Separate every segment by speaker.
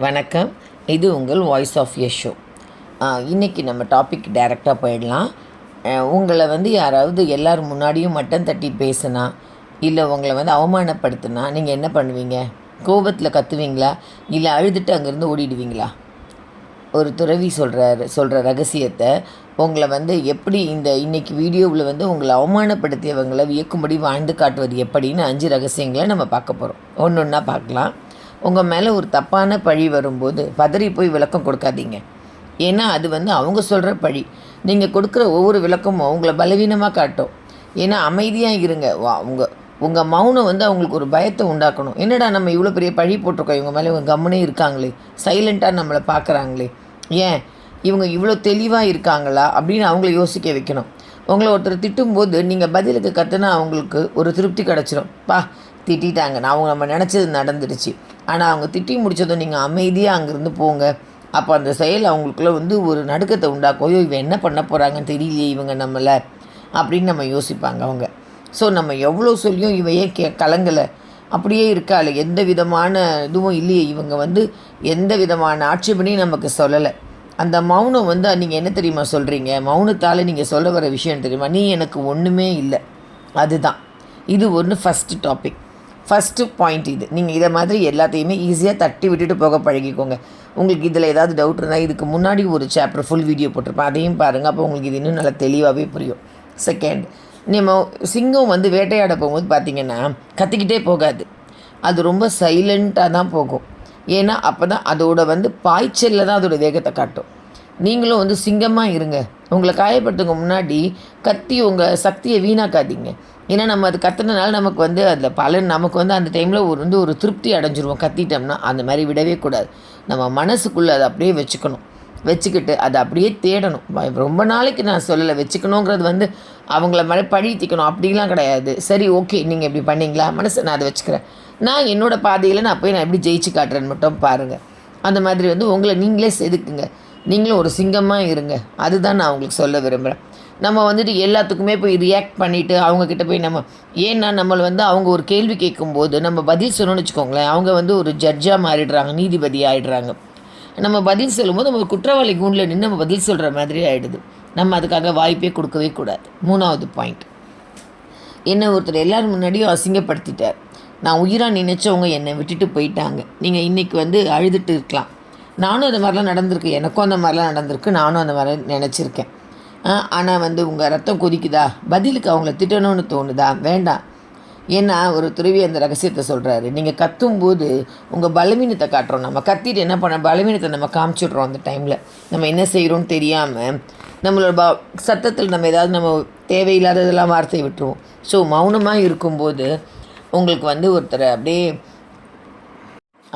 Speaker 1: வணக்கம். இது உங்கள் வாய்ஸ் ஆஃப் யஷோ. இன்றைக்கி நம்ம டாபிக் டைரெக்டாக போயிடலாம். உங்களை வந்து யாராவது எல்லோரும் முன்னாடியும் மட்டம் தட்டி பேசுனா, இல்லை உங்களை வந்து அவமானப்படுத்தினா நீங்கள் என்ன பண்ணுவீங்க? கோபத்தில் கத்துவீங்களா, இல்லை அழுதுட்டு அங்கேருந்து ஓடிடுவீங்களா? ஒரு துறவி சொல்கிற ரகசியத்தை உங்களை வந்து எப்படி இன்றைக்கி வீடியோவில் வந்து உங்களை அவமானப்படுத்தியவங்களை வியக்கும்படி வாழ்ந்து காட்டுவது எப்படின்னு 5 ரகசியங்களை நம்ம பார்க்க போகிறோம். ஒன்று ஒன்றா பார்க்கலாம். உங்கள் மேலே ஒரு தப்பான பழி வரும்போது பதறி போய் விளக்கம் கொடுக்காதீங்க. ஏன்னா அது வந்து அவங்க சொல்கிற பழி. நீங்கள் கொடுக்குற ஒவ்வொரு விளக்கமும் அவங்கள பலவீனமாக காட்டும். ஏன்னா அமைதியாக இருங்க. உங்கள் மௌனம் வந்து அவங்களுக்கு ஒரு பயத்தை உண்டாக்கணும். என்னடா நம்ம இவ்வளோ பெரிய பழி போட்டிருக்கோம், இவங்க மேலே இவங்க கம்முனே இருக்காங்களே, சைலண்ட்டாக நம்மளை பார்க்குறாங்களே, ஏன் இவங்க இவ்வளோ தெளிவாக இருக்காங்களா அப்படின்னு அவங்கள யோசிக்க வைக்கணும். உங்களை ஒருத்தர் திட்டும்போது நீங்கள் பதிலுக்கு கற்றுனா அவங்களுக்கு ஒரு திருப்தி கிடச்சிரும். திட்டாங்க, நம்ம நினச்சது நடந்துடுச்சு. ஆனால் அவங்க திட்டி முடித்ததும் நீங்கள் அமைதியாக அங்கேருந்து போங்க. அப்போ அந்த செயல் அவங்களுக்குள்ள வந்து ஒரு நடுக்கத்தை உண்டாக்கும். இவன் என்ன பண்ண போகிறாங்கன்னு தெரியலையே இவங்க நம்மளை அப்படின்னு நம்ம யோசிப்பாங்க அவங்க. ஸோ நம்ம எவ்வளோ சொல்லியும் இவையே கலங்கலை, அப்படியே இருக்காள், எந்த விதமான இதுவும் இல்லையே, இவங்க வந்து எந்த விதமான ஆட்சேபனையும் நமக்கு சொல்லலை. அந்த மௌனம் வந்து நீங்கள் என்ன தெரியுமா சொல்கிறீங்க? மௌனத்தால் நீங்கள் சொல்ல வர விஷயம் தெரியுமா? நீ எனக்கு ஒன்றுமே இல்லை. அதுதான் இது ஒன்று ஃபஸ்ட்டு பாயிண்ட். இது நீங்கள் இதை மாதிரி எல்லாத்தையுமே ஈஸியாக தட்டி விட்டுட்டு போக பழகிக்கோங்க. உங்களுக்கு இதில் ஏதாவது டவுட் இருந்தால் இதுக்கு முன்னாடி ஒரு சாப்டர் ஃபுல் வீடியோ போட்டிருப்பேன், அதையும் பாருங்கள். அப்போ உங்களுக்கு இது இன்னும் நல்லா தெளிவாகவே புரியும். செகண்ட், நம்ம சிங்கம் வந்து வேட்டையாட போகும்போது பார்த்திங்கன்னா கத்திக்கிட்டே போகாது, அது ரொம்ப சைலண்ட்டாக தான் போகும். ஏன்னா அப்போ தான் அதோட வந்து பாய்ச்சலில் தான் அதோடய வேகத்தை காட்டும். நீங்களும் வந்து சிங்கமாக இருங்க. உங்களை காயப்படுத்துங்க முன்னாடி கத்தி உங்கள் சக்தியை வீணாக்காதீங்க. ஏன்னா நம்ம அது கத்துனனால நமக்கு வந்து அதில் பலன் நமக்கு வந்து அந்த டைமில் ஒரு திருப்தி அடைஞ்சிருவோம். கத்திட்டோம்னா அந்த மாதிரி விடவே கூடாது. நம்ம மனசுக்குள்ளே அதை அப்படியே வச்சுக்கிட்டு அதை அப்படியே தேடணும். ரொம்ப நாளைக்கு நான் சொல்லலை, வச்சுக்கணுங்கிறது வந்து அவங்கள மேலே பழி தீக்கணும் அப்படிலாம் கிடையாது. சரி, ஓகே, நீங்கள் இப்படி பண்ணிங்களா, மனசை நான் அதை வச்சுக்கிறேன், நான் என்னோடய பாதையில் நான் எப்படி ஜெயிச்சு காட்டுறேன்னு மட்டும் பாருங்கள். அந்த மாதிரி வந்து உங்களை நீங்களே செதுக்குங்க. நீங்களும் ஒரு சிங்கமாக இருங்க. அதுதான் நான் உங்களுக்கு சொல்ல விரும்புகிறேன். நம்ம வந்துட்டு எல்லாத்துக்குமே போய் ரியாக்ட் பண்ணிவிட்டு அவங்கக்கிட்ட போய் ஏன்னா நம்மளை வந்து அவங்க ஒரு கேள்வி கேட்கும்போது நம்ம பதில் சொல்லணும்னு வச்சுக்கோங்களேன், அவங்க வந்து ஒரு ஜட்ஜாக மாறிடுறாங்க, நீதிபதி ஆகிடுறாங்க. நம்ம பதில் சொல்லும்போது நம்ம குற்றவாளி கூண்டில் நின்று நம்ம பதில் சொல்கிற மாதிரி ஆகிடுது. நம்ம அதுக்காக வாய்ப்பே கொடுக்கவே கூடாது. 3வது பாயிண்ட், என்னை ஒருத்தர் எல்லோரும் முன்னாடியும் அசிங்கப்படுத்திட்டார். நான் உயிராக நினைச்சவங்க என்னை விட்டுட்டு போயிட்டாங்க. நீங்கள் இன்றைக்கி வந்து அழுதுட்டு இருக்கலாம். நானும் அந்த மாதிரிலாம் நடந்திருக்கு, எனக்கும் அந்த மாதிரிலாம் நடந்திருக்கு, நானும் அந்த மாதிரி நினச்சிருக்கேன். ஆனால் வந்து உங்கள் ரத்தம் கொதிக்குதா, பதிலுக்கு அவங்கள திட்டணும்னு தோணுதா? வேண்டாம். ஏன்னா ஒரு துறவி அந்த ரகசியத்தை சொல்கிறாரு. நீங்கள் கத்தும்போது உங்கள் பலவீனத்தை காட்டுறோம். நம்ம கத்திட்டு என்ன பண்ண பலவீனத்தை நம்ம காமிச்சிடுறோம். அந்த டைமில் நம்ம என்ன செய்கிறோன்னு தெரியாமல் நம்மளோட சத்தத்தில் நம்ம ஏதாவது நம்ம தேவையில்லாததெல்லாம் வார்த்தையை விட்டுருவோம். ஸோ மௌனமாக இருக்கும்போது உங்களுக்கு வந்து ஒருத்தரை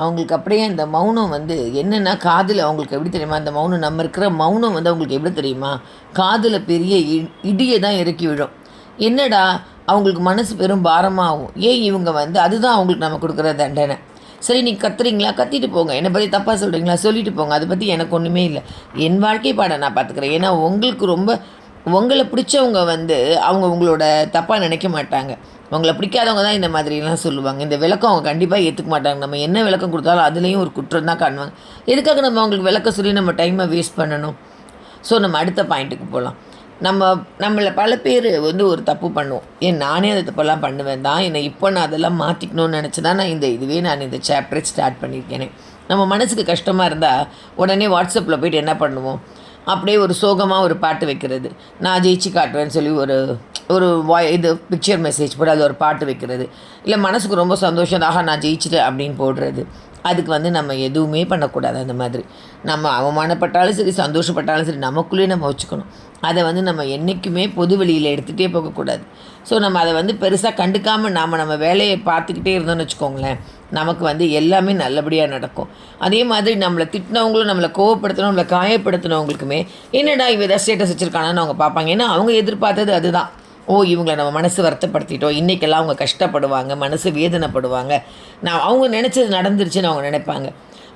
Speaker 1: அவங்களுக்கு அப்படியே அந்த மௌனம் வந்து என்னென்னா காதில் அவங்களுக்கு எப்படி தெரியுமா, அந்த மௌனம் நம்ம இருக்கிற மௌனம் வந்து அவங்களுக்கு எப்படி தெரியுமா, காதில் பெரிய இடியை தான் இறக்கி விடும். என்னடா அவங்களுக்கு மனசு பெரும் பாரமாகும். இவங்க வந்து அதுதான் அவங்களுக்கு நம்ம கொடுக்குற தண்டனை. சரி, நீங்கள் கத்துறீங்களா, கத்திட்டு போங்க. என்னை பற்றி தப்பாக சொல்கிறீங்களா, சொல்லிட்டு போங்க. அதை பற்றி எனக்கு ஒன்றுமே இல்லை. என் வாழ்க்கை பாடம் நான் பார்த்துக்கிறேன். ஏன்னா உங்களை பிடிச்சவங்க வந்து அவங்க உங்களோட தப்பாக நினைக்க மாட்டாங்க. உங்களை பிடிக்காதவங்க தான் இந்த மாதிரிலாம் சொல்லுவாங்க. இந்த விளக்கம் அவங்க கண்டிப்பாக ஏற்றுக்க மாட்டாங்க. நம்ம என்ன விளக்கம் கொடுத்தாலும் அதுலேயும் ஒரு குற்றம் தான் காணுவாங்க. எதுக்காக நம்ம அவங்களுக்கு விளக்க சொல்லி நம்ம டைமை வேஸ்ட் பண்ணணும்? ஸோ நம்ம அடுத்த பாயிண்ட்டுக்கு போகலாம். நம்மளை பல பேர் வந்து ஒரு தப்பு பண்ணுவோம். நானே அந்த தப்பெல்லாம் பண்ணுவேன் தான். இப்போ நான் அதெல்லாம் மாற்றிக்கணும்னு நினச்சி தான் நான் இந்த சாப்டரை ஸ்டார்ட் பண்ணியிருக்கேனே. நம்ம மனசுக்கு கஷ்டமாக இருந்தால் உடனே வாட்ஸ்அப்பில் போய்ட்டு என்ன பண்ணுவோம், அப்படியே ஒரு சோகமாக ஒரு பாட்டு வைக்கிறது, நான் ஜெயிச்சு காட்டுவேன்னு சொல்லி ஒரு பிக்சர் மெசேஜ் போட்டு அது ஒரு பாட்டு வைக்கிறது. இல்லை மனசுக்கு ரொம்ப சந்தோஷம், நான் ஜெயிச்சிட்டேன் அப்படின்னு போடுறது. அதுக்கு வந்து நம்ம எதுவுமே பண்ணக்கூடாது. அந்த மாதிரி நம்ம அவமானப்பட்டாலும் சரி, சந்தோஷப்பட்டாலும் சரி, நமக்குள்ளேயே நம்ம வச்சுக்கணும். அதை வந்து நம்ம என்றைக்குமே பொது வெளியில் எடுத்துகிட்டே போகக்கூடாது. ஸோ நம்ம அதை வந்து பெருசாக கண்டுக்காமல் நம்ம வேலையை பார்த்துக்கிட்டே இருந்தோம்னு வச்சுக்கோங்களேன், நமக்கு வந்து எல்லாமே நல்லபடியாக நடக்கும். அதே மாதிரி நம்மளை திட்டினவங்களும், நம்மளை கோவப்படுத்தினவங்க, நம்மளை காயப்படுத்தினவங்களுக்குமே என்னடா இவ ஏதாவது ஸ்டேட்டஸ் வச்சுருக்கானு அவங்க பார்ப்பாங்க. ஏன்னா அவங்க எதிர்பார்த்தது அதுதான். இவங்களை நம்ம மனசு வருத்தப்படுத்திட்டோம், இன்றைக்கெல்லாம் அவங்க கஷ்டப்படுவாங்க, மனசு வேதனைப்படுவாங்க, அவங்க நினச்சது நடந்துருச்சுன்னு அவங்க நினைப்பாங்க.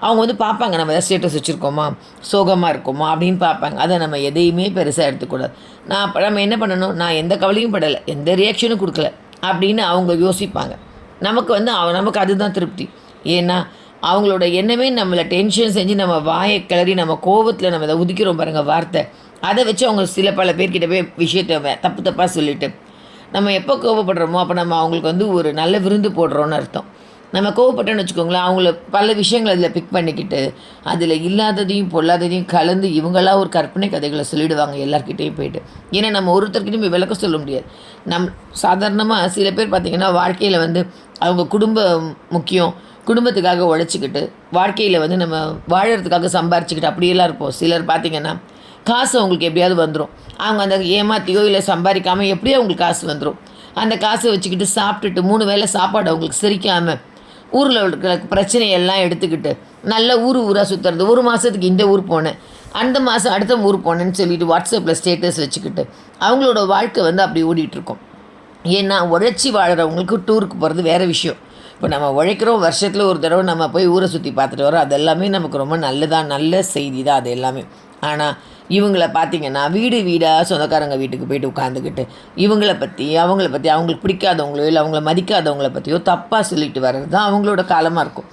Speaker 1: அவங்க வந்து பார்ப்பாங்க நம்ம எதாவது ஸ்டேட்டஸ் வச்சுருக்கோமா, சோகமாக இருக்கோமா அப்படின்னு பார்ப்பாங்க. அதை நம்ம எதையுமே பெருசாக எடுத்துக்கூடாது. நம்ம என்ன பண்ணணும், நான் எந்த கவலையும் படலை, எந்த ரியாக்ஷனும் கொடுக்கல அப்படின்னு அவங்க யோசிப்பாங்க. நமக்கு அதுதான் திருப்தி. ஏன்னா அவங்களோட எண்ணமே நம்மளை டென்ஷன் செஞ்சு நம்ம வாயை கிளறி நம்ம கோபத்தில் நம்ம அதை உதிக்கிறோம் பாருங்கள் வார்த்தை, அதை வச்சு அவங்க சில பல பேர்கிட்ட போய் விஷயத்தை தப்பு தப்பாக சொல்லிவிட்டு நம்ம எப்போ கோபப்படுறோமோ அப்போ நம்ம அவங்களுக்கு வந்து ஒரு நல்ல விருந்து போடுறோன்னு அர்த்தம். நம்ம கோவப்பட்டோன்னு வச்சுக்கோங்களேன், அவங்கள பல விஷயங்கள் அதில் பிக் பண்ணிக்கிட்டு அதில் இல்லாததையும் பொல்லாததையும் கலந்து இவங்களாம் ஒரு கற்பனை கதைகளை சொல்லிவிடுவாங்க எல்லாருக்கிட்டேயும் போயிட்டு. ஏன்னா நம்ம ஒருத்தர்கிட்டையும் போய் விளக்க சொல்ல முடியாது. சாதாரணமாக சில பேர் பார்த்திங்கன்னா வாழ்க்கையில் வந்து அவங்க குடும்பம் முக்கியம், குடும்பத்துக்காக உழைச்சிக்கிட்டு வாழ்க்கையில் வந்து நம்ம வாழறதுக்காக சம்பாரிச்சிக்கிட்டு அப்படியெல்லாம் இருப்போம். சிலர் பார்த்திங்கன்னா காசு அவங்களுக்கு எப்படியாவது வந்துடும், அவங்க அந்த ஏமாற்றியோ இல்லை சம்பாதிக்காமல் எப்படியோ அவங்களுக்கு காசு வந்துடும். அந்த காசை வச்சுக்கிட்டு சாப்பிட்டுட்டு 3 வேளை சாப்பாடு அவங்களுக்கு செரிக்காமல் ஊரில் இருக்கிற பிரச்சனையெல்லாம் எடுத்துக்கிட்டு நல்ல ஊராக சுற்றுறது. ஒரு மாதத்துக்கு இந்த ஊர் போனேன், அந்த மாதம் அடுத்த ஊர் போனேன்னு சொல்லிட்டு வாட்ஸ்அப்பில் ஸ்டேட்டஸ் வச்சுக்கிட்டு அவங்களோட வாழ்க்கை வந்து அப்படி ஓடிட்டுருக்கோம். ஏன்னா உழைச்சி வாழ்கிறவங்களுக்கு டூருக்கு போகிறது வேறு விஷயம். இப்போ நம்ம உழைக்கிறோம், வருஷத்தில் ஒரு தடவை நம்ம போய் ஊரை சுற்றி பார்த்துட்டு வரோம், அது எல்லாமே நமக்கு ரொம்ப நல்ல செய்தி தான் அது எல்லாமே. ஆனால் இவங்களை பார்த்திங்கன்னா வீடாக சொந்தக்காரங்க வீட்டுக்கு போய்ட்டு உட்காந்துக்கிட்டு இவங்கள பற்றி அவங்களுக்கு பிடிக்காதவங்களோ இல்லை அவங்கள மதிக்காதவங்கள பற்றியோ தப்பாக சொல்லிட்டு வர்றது தான் அவங்களோட காலமாக இருக்கும்.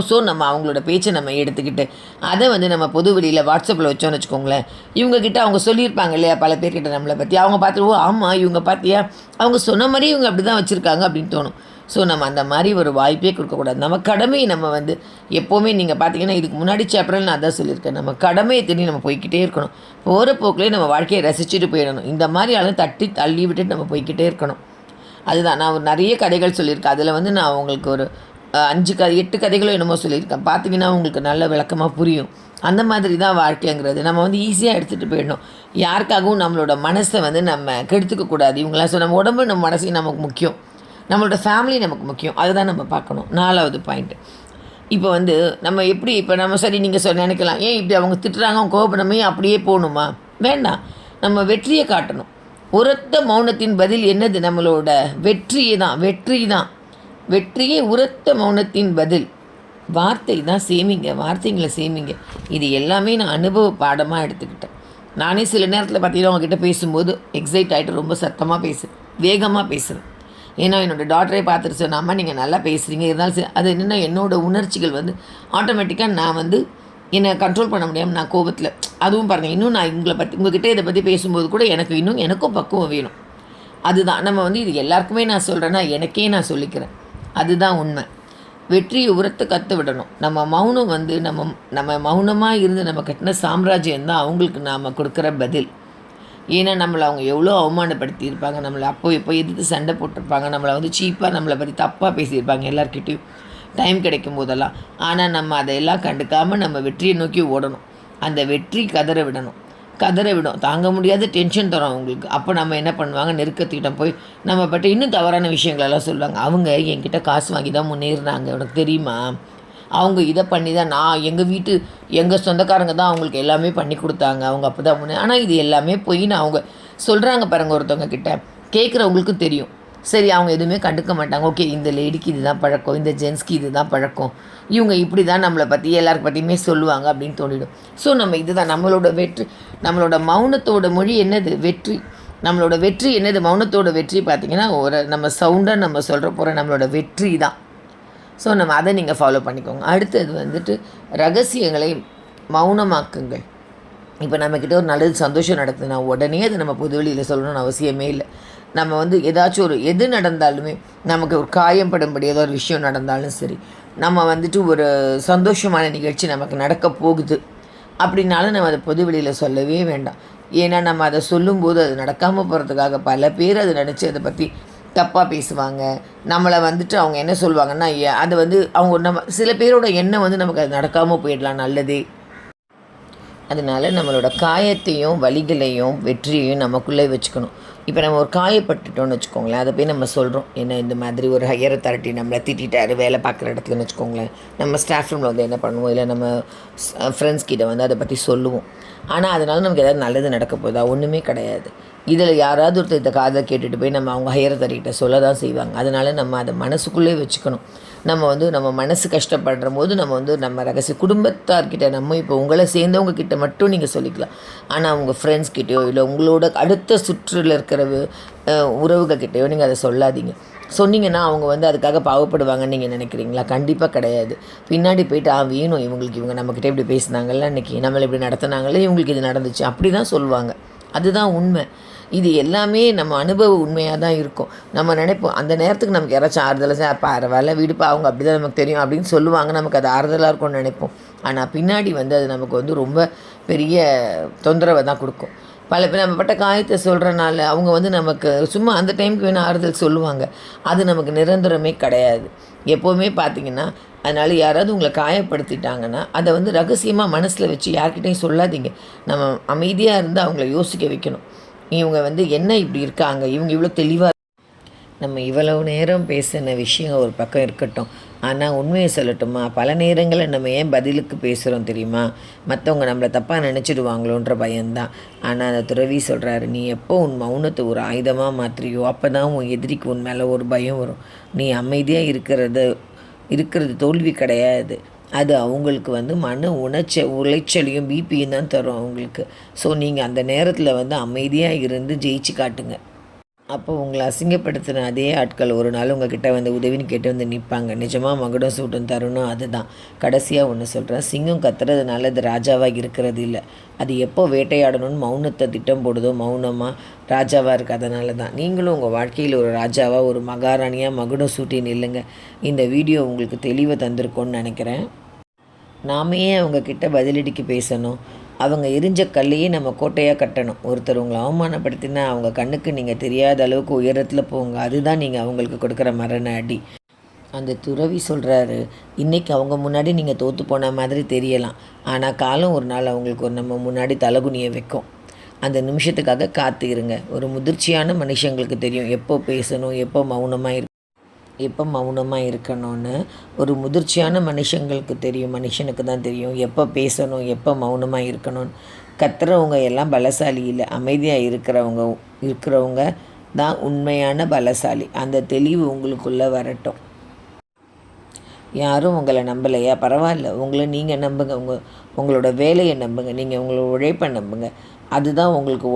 Speaker 1: ஸோ நம்ம அவங்களோட பேச்சை நம்ம எடுத்துக்கிட்டு அதை வந்து நம்ம பொது வெளியில் வாட்ஸ்அப்பில் வச்சோன்னு வச்சுக்கோங்களேன், இவங்ககிட்ட அவங்க சொல்லியிருப்பாங்க இல்லையா பல பேர்கிட்ட நம்மளை பற்றி, அவங்க பார்த்துட்டு ஆமாம் இவங்க பார்த்தியா அவங்க சொன்ன மாதிரி இவங்க அப்படி தான் வச்சுருக்காங்க அப்படின்னு தோணும். ஸோ நம்ம அந்த மாதிரி ஒரு வாய்ப்பே கொடுக்கக்கூடாது. நம்ம கடமையை நம்ம வந்து எப்போவுமே நீங்கள் பார்த்தீங்கன்னா இதுக்கு முன்னாடி சாப்டரில் நான் அதான் சொல்லியிருக்கேன், நம்ம கடமையை தெரிஞ்சு நம்ம போய்கிட்டே இருக்கணும். போகிற போக்கிலே நம்ம வாழ்க்கையை ரசிச்சுட்டு போயிடணும். இந்த மாதிரி ஆளும் தள்ளி விட்டுட்டு நம்ம போய்கிட்டே இருக்கணும். அதுதான் நான் நிறைய கதைகள் சொல்லியிருக்கேன். அதில் வந்து நான் உங்களுக்கு ஒரு 8 கதைகளும் என்னமோ சொல்லியிருக்கேன். பார்த்தீங்கன்னா உங்களுக்கு நல்ல விளக்கமாக புரியும். அந்த மாதிரி தான் வாழ்க்கைங்கிறது. நம்ம வந்து ஈஸியாக எடுத்துகிட்டு போயிடணும். யாருக்காகவும் நம்மளோட மனசை வந்து நம்ம கெடுத்துக்கக்கூடாது. இவங்களாம் நம்ம உடம்பு நம்ம மனசையும் நமக்கு முக்கியம், நம்மளோட ஃபேமிலி நமக்கு முக்கியம். அதுதான் நம்ம பார்க்கணும். 4வது பாயிண்ட்டு. இப்போ வந்து நம்ம எப்படி இப்போ நம்ம சரி நீங்கள் நினைக்கலாம், ஏன் இப்படி அவங்க திட்டுறாங்க அவங்க கோபப்படமே அப்படியே போகணுமா? வேண்டாம், நம்ம வெற்றியை காட்டணும். உரத்த மௌனத்தின் பதில் என்னது? நம்மளோட வெற்றி தான். வெற்றியே உரத்த மௌனத்தின் பதில். வார்த்தை தான் வார்த்தைங்களை சேமிங்க. இது எல்லாமே நான் அனுபவ பாடமாக எடுத்துக்கிட்டேன். நானே சில நேரத்தில் பார்த்தீங்கன்னா அவங்ககிட்ட பேசும்போது எக்ஸைட் ஆகிட்டு ரொம்ப சத்தமாக வேகமாக பேசுகிறேன். ஏன்னா என்னோடய டாக்டரே பார்த்துட்டு சொன்னாமல் நீங்கள் நல்லா பேசுகிறீங்க, இருந்தாலும் அது என்னென்னா என்னோடய உணர்ச்சிகள் வந்து ஆட்டோமேட்டிக்காக நான் வந்து என்னை கண்ட்ரோல் பண்ண முடியாமல் நான் கோபத்தில் அதுவும் பாருங்கள், இன்னும் நான் உங்கள்கிட்ட இதை பற்றி பேசும்போது கூட எனக்கும் பக்குவம் வேணும். அதுதான் நம்ம வந்து இது எல்லாருக்குமே நான் சொல்கிறேன்னா எனக்கே நான் சொல்லிக்கிறேன். அதுதான் உண்மை. வெற்றியை உரத்தை கற்று விடணும். நம்ம மௌனம் வந்து நம்ம மௌனமாக இருந்து நம்ம கட்டின சாம்ராஜ்யம் தான் அவங்களுக்கு நாம் கொடுக்குற பதில். ஏன்னா நம்மளை அவங்க எவ்வளோ அவமானப்படுத்தியிருப்பாங்க, நம்மளை எப்போ எதிர்த்து சண்டை போட்டிருப்பாங்க, நம்மளை வந்து சீப்பாக நம்மளை பற்றி தப்பாக பேசியிருப்பாங்க எல்லாருக்கிட்டையும் டைம் கிடைக்கும் போதெல்லாம். ஆனால் நம்ம அதையெல்லாம் கண்டுக்காமல் நம்ம வெற்றியை நோக்கி ஓடணும். அந்த வெற்றி கதற விடும், தாங்க முடியாத டென்ஷன் தரும் அவங்களுக்கு. அப்போ நம்ம என்ன பண்ணுவாங்க, நெருக்கத்திட்ட போய் நம்ம பற்றி இன்னும் தவறான விஷயங்களெல்லாம் சொல்லுவாங்க. அவங்க என்கிட்ட காசு வாங்கி தான் முன்னேறினாங்க, உனக்கு தெரியுமா, அவங்க இதை பண்ணி தான் எங்கள் சொந்தக்காரங்க தான் அவங்களுக்கு எல்லாமே பண்ணி கொடுத்தாங்க, அவங்க அப்போ தான் ஆனால் இது எல்லாமே போய் அவங்க சொல்கிறாங்க பாருங்கள் ஒருத்தவங்க கிட்ட, கேட்குறவங்களுக்கும் தெரியும். சரி அவங்க எதுவுமே கண்டுக்க மாட்டாங்க. ஓகே இந்த லேடிக்கு இது தான் பழக்கம், இந்த ஜென்ஸ்க்கு இது தான் பழக்கம், இவங்க இப்படி தான் நம்மளை பற்றி எல்லாருக்கு பற்றியுமே சொல்லுவாங்க அப்படின்னு தோணிடும். ஸோ நம்ம இதுதான் நம்மளோட வெற்றி. நம்மளோட மௌனத்தோட மொழி என்னது? வெற்றி. நம்மளோட வெற்றி என்னது? மௌனத்தோட வெற்றி பார்த்திங்கன்னா நம்ம சவுண்டாக நம்ம சொல்கிற நம்மளோட வெற்றி தான். ஸோ நம்ம அதை நீங்கள் ஃபாலோ பண்ணிக்கோங்க. அடுத்தது வந்துட்டு ரகசியங்களை மௌனமாக்குங்கள். இப்போ நம்மக்கிட்ட ஒரு நல்லது சந்தோஷம் நடக்குதுன்னா உடனே அது நம்ம பொது வெளியில் சொல்லணும்னு அவசியமே இல்லை. நம்ம வந்து ஏதாச்சும் எது நடந்தாலுமே, நமக்கு ஒரு காயப்படும்படி ஏதோ ஒரு விஷயம் நடந்தாலும் சரி, நம்ம வந்துட்டு ஒரு சந்தோஷமான நிகழ்ச்சி நமக்கு நடக்க போகுது அப்படின்னாலும் நம்ம அதை பொது வெளியில் சொல்லவே வேண்டாம். ஏன்னா நம்ம அதை சொல்லும்போது அது நடக்காமல் போகிறதுக்காக பல பேர் அதை நினச்சி அதை பற்றி தப்பாக பேசுவாங்க. நம்மளை வந்துட்டு அவங்க என்ன சொல்லுவாங்கன்னா, அது வந்து அவங்க சில பேரோட எண்ணம் வந்து நமக்கு அது நடக்காமல் போயிடலாம் நல்லதே. அதனால் நம்மளோட காயத்தையும் வலிகளையும் வெற்றியையும் நமக்குள்ளே வச்சுக்கணும். இப்போ நம்ம ஒரு காயப்பட்டுட்டோன்னு வச்சுக்கோங்களேன், அதை போய் நம்ம சொல்கிறோம், ஏன்னா இந்த மாதிரி ஒரு ஹையர் அத்தாரிட்டி நம்மளை திட்டாரு வேலை பார்க்குற இடத்துலன்னு வச்சுக்கோங்களேன், நம்ம ஸ்டாஃப் ரூமில் வந்து என்ன பண்ணுவோம், இல்லை நம்ம ஃப்ரெண்ட்ஸ் கிட்ட வந்து அதை பற்றி சொல்லுவோம். ஆனால் அதனால நமக்கு ஏதாவது நல்லது நடக்க போதா? ஒன்றுமே கிடையாது. இதில் யாராவது ஒருத்தர் இந்த காதை கேட்டுட்டு போய் நம்ம அவங்க ஹையர் அத்தாரிட்டிகிட்ட சொல்ல தான் செய்வாங்க. அதனால் நம்ம அதை மனசுக்குள்ளே வச்சுக்கணும். நம்ம மனசு கஷ்டப்படுற போது நம்ம ரகசிய குடும்பத்தார்கிட்ட இப்போ உங்களை சேர்ந்தவங்க கிட்ட மட்டும் நீங்கள் சொல்லிக்கலாம். ஆனால் உங்கள் ஃப்ரெண்ட்ஸ்கிட்டயோ இல்லை உங்களோட அடுத்த சுற்றில் இருக்கிற உறவுகள்கிட்டயோ நீங்கள் அதை சொல்லாதீங்க. சொன்னீங்கன்னா அவங்க வந்து அதுக்காக பாவப்படுவாங்கன்னு நீங்கள் நினைக்கிறீங்களா? கண்டிப்பாக கிடையாது. பின்னாடி போயிட்டு வேணும் இவங்களுக்கு, இவங்க நம்மக்கிட்ட இப்படி பேசினாங்கல்ல இன்றைக்கி, நம்மளை இப்படி நடத்தினாங்கல்ல, இவங்களுக்கு இது நடந்துச்சு, அப்படி தான் சொல்லுவாங்க. அதுதான் உண்மை. இது எல்லாமே நம்ம அனுபவ உண்மையாக தான் இருக்கும். நம்ம நினைப்போம் அந்த நேரத்துக்கு நமக்கு யாராச்சும் ஆறுதலாக பரவாயில்ல விடுப்பா, அவங்க அப்படி தான் நமக்கு தெரியும் அப்படின்னு சொல்லுவாங்க. நமக்கு அது ஆறுதலாக இருக்கும்னு நினைப்போம். ஆனால் பின்னாடி வந்து அது நமக்கு வந்து ரொம்ப பெரிய தொந்தரவை தான் கொடுக்கும். பல பேர் நம்ம பட்ட காயத்தை சொல்கிறனால அவங்க வந்து நமக்கு சும்மா அந்த டைமுக்கு வேணால் ஆறுதல் சொல்லுவாங்க. அது நமக்கு நிரந்தரமே கிடையாது. எப்போவுமே பார்த்திங்கன்னா, அதனால் யாராவது உங்களை காயப்படுத்திட்டாங்கன்னா அதை வந்து ரகசியமாக மனசில் வச்சு யார்கிட்டையும் சொல்லாதீங்க. நம்ம அமைதியாக இருந்து அவங்கள யோசிக்க வைக்கணும். இவங்க வந்து என்ன இப்படி இருக்காங்க, இவங்க இவ்வளோ தெளிவாக நம்ம இவ்வளவு நேரம் பேசின விஷயம் ஒரு பக்கம் இருக்கட்டும். ஆனால் உண்மையை சொல்லட்டுமா, பல நேரங்களில் நம்ம ஏன் பதிலுக்கு பேசுகிறோம் தெரியுமா? மற்றவங்க நம்மளை தப்பாக நினச்சிடுவாங்களோன்ற பயம்தான். ஆனால் அந்த துறவி சொல்கிறாரு, நீ எப்போ உன் மௌனத்தை ஒரு ஆயுதமாக மாற்றியோ அப்போ தான் உன் எதிரிக்கு உன் மேலே ஒரு பயம் வரும். நீ அமைதியாக இருக்கிறது தோல்வி கிடையாது. அது அவங்களுக்கு வந்து மன உளைச்சலையும் பிபியும் தான் தரும் அவங்களுக்கு. ஸோ நீங்கள் அந்த நேரத்தில் வந்து அமைதியாக இருந்து ஜெயிச்சு காட்டுங்க. அப்போ உங்களை அசிங்கப்படுத்தின அதே ஆட்கள் ஒரு நாள் உங்ககிட்ட வந்து உதவின்னு கேட்டு வந்து நிற்பாங்க. நிஜமாக மகுடம் சூட்டும் தருணம் அதுதான். கடைசியாக ஒன்று சொல்கிறேன், சிங்கம் கத்துறதுனால அது ராஜாவாக இருக்கிறது இல்லை. அது எப்போ வேட்டையாடணும்னு மௌனத்தை திட்டம் போடுதோ மௌனமாக ராஜாவாக இருக்குது. அதனால தான் நீங்களும் உங்கள் வாழ்க்கையில் ஒரு ராஜாவாக ஒரு மகாராணியாக மகுடம் சூட்டி நில்லுங்க. இந்த வீடியோ உங்களுக்கு தெளிவை தந்திருக்கோன்னு நினைக்கிறேன். நாம ஏன் அவங்கக்கிட்ட பதிலடிக்கு பேசணும்? அவங்க எரிஞ்ச கல்லையே நம்ம கோட்டையாக கட்டணும். ஒருத்தர் உங்களை அவமானப்படுத்தினா அவங்க கண்ணுக்கு நீங்கள் தெரியாத அளவுக்கு உயரத்தில் போங்க. அதுதான் நீங்கள் அவங்களுக்கு கொடுக்குற மரண அடி. அந்த துறவி சொல்கிறாரு, இன்றைக்கி அவங்க முன்னாடி நீங்கள் தோற்று போன மாதிரி தெரியலாம். ஆனால் காலம் ஒரு நாள் அவங்களுக்கு ஒரு நம்ம முன்னாடி தலகுனியை வைக்கும். அந்த நிமிஷத்துக்காக காத்து இருங்க. ஒரு முதிர்ச்சியான மனுஷங்களுக்கு தெரியும் எப்போ பேசணும், எப்போ மௌனமாக இருக்கணும்னு. ஒரு முதிர்ச்சியான மனுஷனுக்கு தான் தெரியும் எப்போ பேசணும், எப்போ மௌனமாக இருக்கணும்னு. கத்துறவங்க எல்லாம் பலசாலி இல்லை, அமைதியாக இருக்கிறவங்க தான் உண்மையான பலசாலி. அந்த தெளிவு உங்களுக்குள்ளே வரட்டும். யாரும் உங்களை நம்பலையா? பரவாயில்ல, உங்களை நீங்கள் நம்புங்க. உங்களோட வேலையை நம்புங்க. நீங்கள் உங்களோட உழைப்பை நம்புங்க. அதுதான் உங்களுக்கு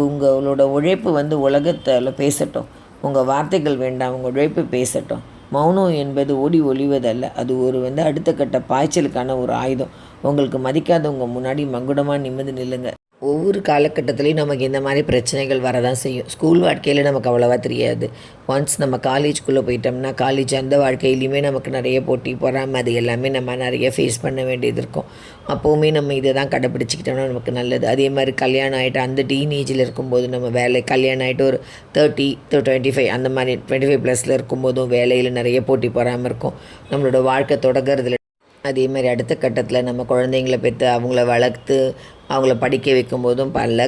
Speaker 1: உங்களோட உழைப்பு வந்து உலகத்தில் பேசட்டும். உங்கள் வார்த்தைகள் வேண்டாம், உங்கள் உழைப்பு பேசட்டும். மௌனம் என்பது ஓடி ஒளிவதல்ல, அது ஒரு அடுத்த கட்ட பாய்ச்சலுக்கான ஒரு ஆயுதம். உங்களுக்கு மதிக்காதவங்க முன்னாடி மகுடமாக நிமிர்ந்து நில்லுங்க. ஒவ்வொரு காலகட்டத்துலேயும் நமக்கு இந்த மாதிரி பிரச்சனைகள் வரதான் செய்யும். ஸ்கூல் வாழ்க்கையில் நமக்கு அவ்வளோவா தெரியாது. ஒன்ஸ் நம்ம காலேஜ்குள்ளே போயிட்டோம்னா அந்த வாழ்க்கையிலையுமே நமக்கு நிறைய போட்டி பொறாமை அது எல்லாமே நம்ம நிறைய ஃபேஸ் பண்ண வேண்டியது இருக்கும். அப்போவுமே நம்ம இதை தான் கடைப்பிடிச்சிக்கிட்டோம்னா நமக்கு நல்லது. அதே மாதிரி கல்யாணம் ஆகிட்டு அந்த டீனேஜில் இருக்கும்போது நம்ம கல்யாணம் ஆகிட்டு ஒரு 30 to 25 அந்த மாதிரி 25+ இருக்கும்போதும் வேலையில் நிறைய போட்டி பொறாமல் இருக்கும். நம்மளோட வாழ்க்கை தொடங்கிறதுல அதே மாதிரி அடுத்த கட்டத்தில் நம்ம குழந்தைங்களை பெற்று அவங்கள வளர்த்து அவங்கள படிக்க வைக்கும்போதும் பல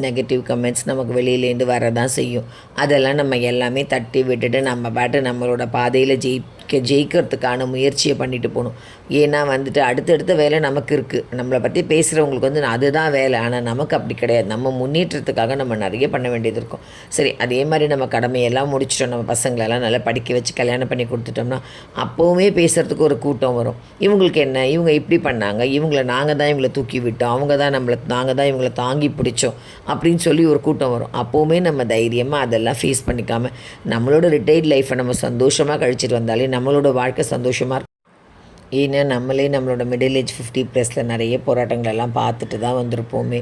Speaker 1: நெகட்டிவ் கமெண்ட்ஸ் நமக்கு வெளியிலேருந்து வரதான் செய்யும். அதெல்லாம் நம்ம எல்லாமே தட்டி விட்டுட்டு நம்ம பாட்டு நம்மளோட பாதையில் ஜெயிக்கிறதுக்கான முயற்சியை பண்ணிட்டு போகணும். ஏன்னா அடுத்தடுத்த வேலை நமக்கு இருக்குது. நம்மளை பற்றி பேசுகிறவங்களுக்கு அதுதான் வேலை. ஆனால் நமக்கு அப்படி கிடையாது. நம்ம முன்னேற்றத்துக்காக நம்ம நிறைய பண்ண வேண்டியது இருக்கும். சரி, அதே மாதிரி நம்ம கடமையெல்லாம் முடிச்சிட்டோம். நம்ம பசங்களெல்லாம் நல்லா படிக்க வச்சு கல்யாணம் பண்ணி கொடுத்துட்டோம்னா அப்போவுமே பேசுகிறதுக்கு ஒரு கூட்டம் வரும். இவங்களுக்கு என்ன, இவங்க இப்படி பண்ணாங்க, நாங்கள் தான் இவங்களை தூக்கி விட்டோம், நாங்கள் தான் இவங்களை தாங்கி பிடிச்சோம் அப்படின்னு சொல்லி ஒரு கூட்டம் வரும். அப்போவுமே நம்ம தைரியமாக அதெல்லாம் ஃபேஸ் பண்ணிக்காமல் நம்மளோட ரிட்டையர்ட் லைஃப்பை நம்ம சந்தோஷமாக கழிச்சிட்டு வந்தாலே நம்மளோட வாழ்க்கை சந்தோஷமாக இருக்கும். ஏன்னா நம்மளோட மிடில் ஏஜ் 50+ நிறைய போராட்டங்களெல்லாம் பார்த்துட்டு தான் வந்திருப்போமே.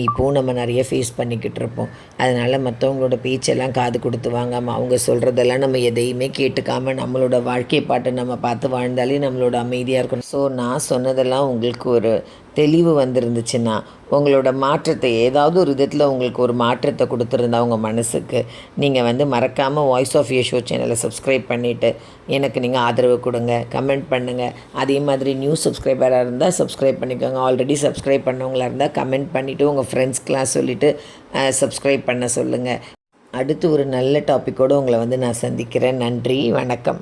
Speaker 1: இப்போவும் நம்ம நிறைய ஃபேஸ் பண்ணிக்கிட்டு இருப்போம். அதனால் மற்றவங்களோட பேச்செல்லாம் காது கொடுத்து வாங்காமல் அவங்க சொல்கிறதெல்லாம் நம்ம எதையுமே கேட்டுக்காமல் நம்மளோட வாழ்க்கை பாட்டை நம்ம பார்த்து வாழ்ந்தாலே நம்மளோட அமைதியாக இருக்கணும். ஸோ நான் சொன்னதெல்லாம் உங்களுக்கு ஒரு தெளிவு வந்திருந்துச்சுன்னா, உங்களோட மாற்றத்தை ஏதாவது ஒரு விதத்தில் உங்களுக்கு ஒரு மாற்றத்தை கொடுத்துருந்தா உங்கள் மனசுக்கு, நீங்கள் மறக்காமல் வாய்ஸ் ஆஃப் யஷோ சேனலை சப்ஸ்கிரைப் பண்ணிவிட்டு எனக்கு நீங்கள் ஆதரவு கொடுங்க, கமெண்ட் பண்ணுங்கள். அதே மாதிரி நியூ சப்ஸ்கிரைபராக இருந்தால் சப்ஸ்கிரைப் பண்ணிக்கோங்க. ஆல்ரெடி சப்ஸ்கிரைப் பண்ணவங்களாக இருந்தால் கமெண்ட் பண்ணிவிட்டு உங்கள் ஃப்ரெண்ட்ஸ்க்கெலாம் சொல்லிவிட்டு சப்ஸ்கிரைப் பண்ண சொல்லுங்கள். அடுத்து ஒரு நல்ல டாப்பிக்கோடு உங்களை நான் சந்திக்கிறேன். நன்றி, வணக்கம்.